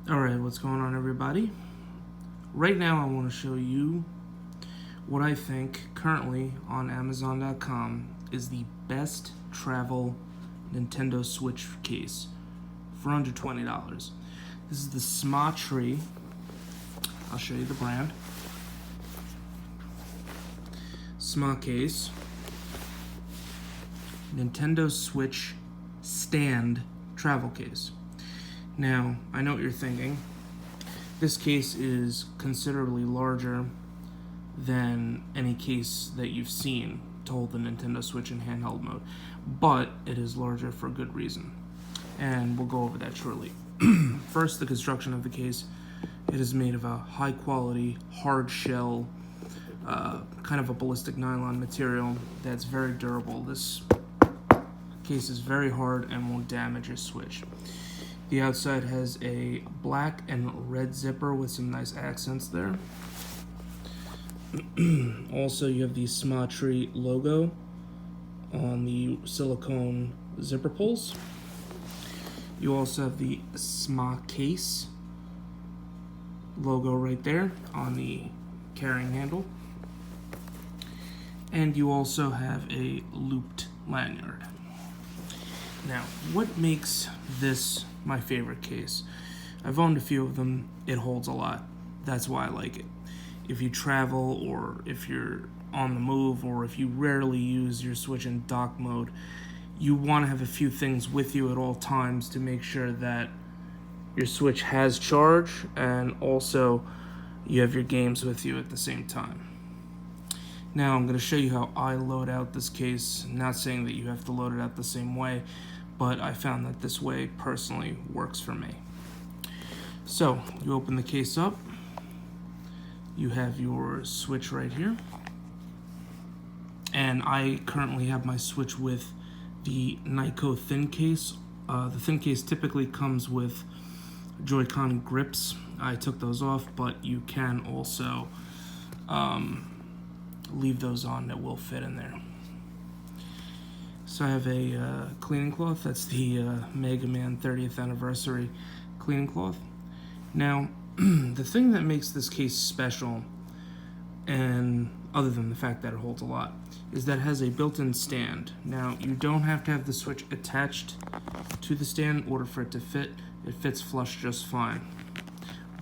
Alright, what's going on, everybody? Right now I want to show you what I think currently on Amazon.com is the best travel Nintendo Switch case for under $20. This is the Smatree. I'll show you the brand. Case. Nintendo Switch stand travel case. Now, I know what you're thinking. This case is considerably larger than any case that you've seen to hold the Nintendo Switch in handheld mode, but it is larger for a good reason, and we'll go over that shortly. First, the construction of the case. It is made of a high-quality, hard shell, kind of a ballistic nylon material that's very durable. This case is very hard and won't damage your Switch. The outside has a black and red zipper with some nice accents there. Also, you have the Smatree logo on the silicone zipper pulls. You also have the Case logo right there on the carrying handle. And you also have a looped lanyard. Now, what makes this my favorite case? I've owned a few of them. It holds a lot. That's why I like it. If you travel, or if you're on the move, or if you rarely use your Switch in dock mode, you want to have a few things with you at all times to make sure that your Switch has charge, and also you have your games with you at the same time. Now I'm going to show you how I load out this case. Not saying that you have to load it out the same way, but I found that this way personally works for me. So you open the case up. You have your Switch right here. And I currently have my Switch with the Nyko thin case. The thin case typically comes with Joy-Con grips. I took those off, but you can also leave those on that will fit in there. So I have a cleaning cloth. That's the Mega Man 30th anniversary cleaning cloth. Now, the thing that makes this case special, and other than the fact that it holds a lot, is that it has a built-in stand. Now, you don't have to have the Switch attached to the stand in order for it to fit. It fits flush just fine.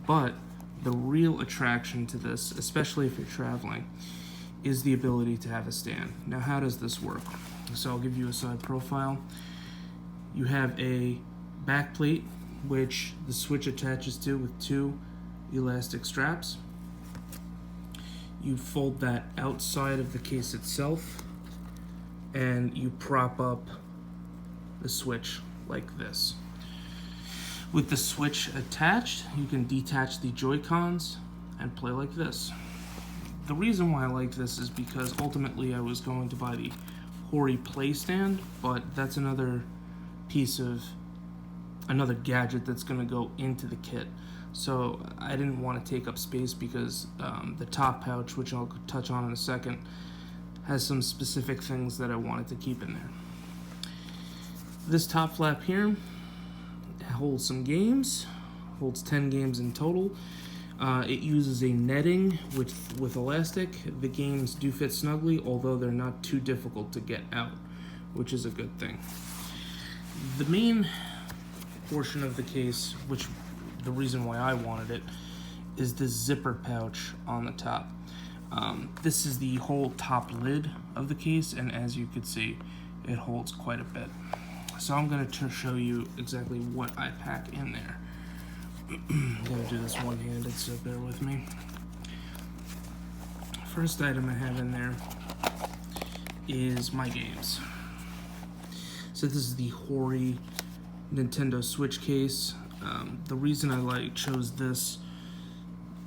But the real attraction to this, especially if you're traveling, is the ability to have a stand. Now, how does this work? So I'll give you a side profile. You have a back plate, which the Switch attaches to with two elastic straps. You fold that outside of the case itself, and you prop up the Switch like this. With the Switch attached, you can detach the Joy-Cons and play like this. The reason why I like this is because ultimately I was going to buy the Hori Play Stand, but that's another gadget that's going to go into the kit. So I didn't want to take up space because the top pouch, which I'll touch on in a second, has some specific things that I wanted to keep in there. This top flap here holds some games, holds 10 games in total. It uses a netting with elastic. The games do fit snugly, although they're not too difficult to get out, which is a good thing. The main portion of the case, which the reason why I wanted it, is this zipper pouch on the top. This is the whole top lid of the case, and as you can see, it holds quite a bit. So I'm going to show you exactly what I pack in there. I'm going to do this one-handed, so bear with me. First item I have in there is my games. So this is the Hori Nintendo Switch case. The reason I chose this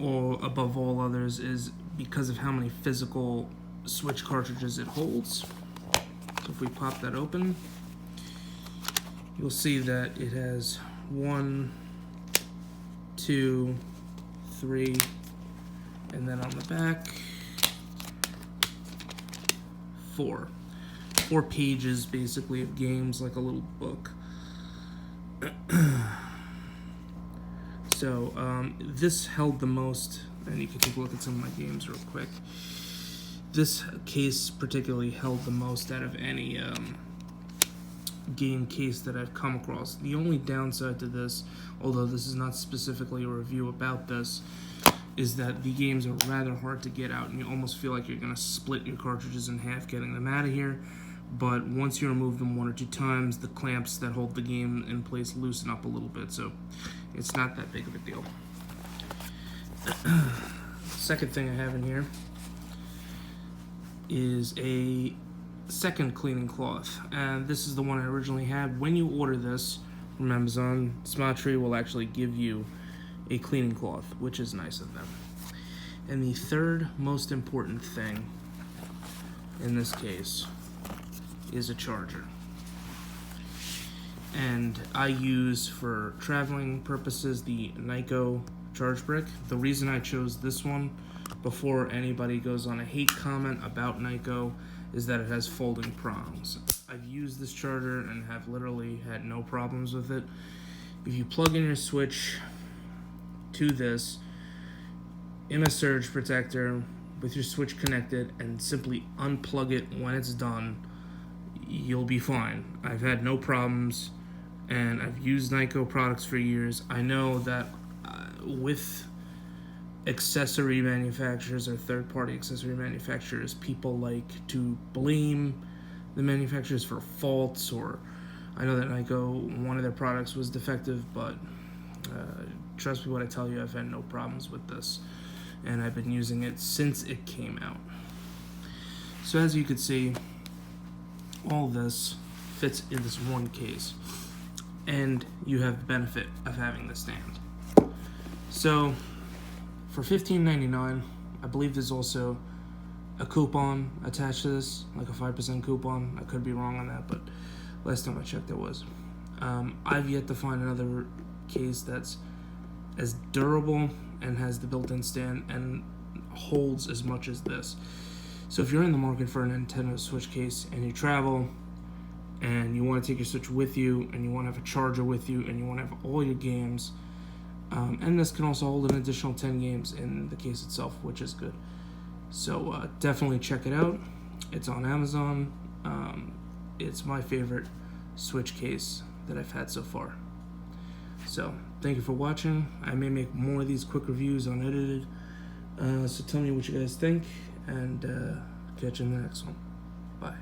above all others is because of how many physical Switch cartridges it holds. So if we pop that open, you'll see that it has 1, 2, 3, and then on the back, 4 pages basically of games, like a little book. So this held the most, and you can take a look at some of my games real quick. This case particularly held the most out of any game case that I've come across. The only downside to this, although this is not specifically a review about this, is that the games are rather hard to get out, and you almost feel like you're going to split your cartridges in half getting them out of here. But once you remove them 1 or 2 times, the clamps that hold the game in place loosen up a little bit, so it's not that big of a deal. Second thing I have in here is a second cleaning cloth, and this is the one I originally had. When you order this from Amazon, Smatree will actually give you a cleaning cloth, which is nice of them. And the third most important thing in this case is a charger. And I use, for traveling purposes, the Nyko charge brick. The reason I chose this one, before anybody goes on a hate comment about Nyko, is that it has folding prongs. I've used this charger and have literally had no problems with it. If you plug in your Switch to this in a surge protector with your Switch connected and simply unplug it when it's done, you'll be fine. I've had no problems, and I've used Nyko products for years. I know that with accessory manufacturers or third-party accessory manufacturers, people like to blame the manufacturers for faults, or I know that Nyko, one of their products was defective, but trust me when I tell you, I've had no problems with this, and I've been using it since it came out. So as you can see, all this fits in this one case, and you have the benefit of having the stand. So for $15.99, I believe there's also a coupon attached to this, like a 5% coupon. I could be wrong on that, but last time I checked there was. I've yet to find another case that's as durable and has the built-in stand and holds as much as this. So if you're in the market for a Nintendo Switch case and you travel and you want to take your Switch with you and you want to have a charger with you and you want to have all your games, and this can also hold an additional 10 games in the case itself, which is good. So definitely check it out. It's on Amazon. It's my favorite Switch case that I've had so far. So thank you for watching. I may make more of these quick reviews unedited. So tell me what you guys think, and catch you in the next one. Bye.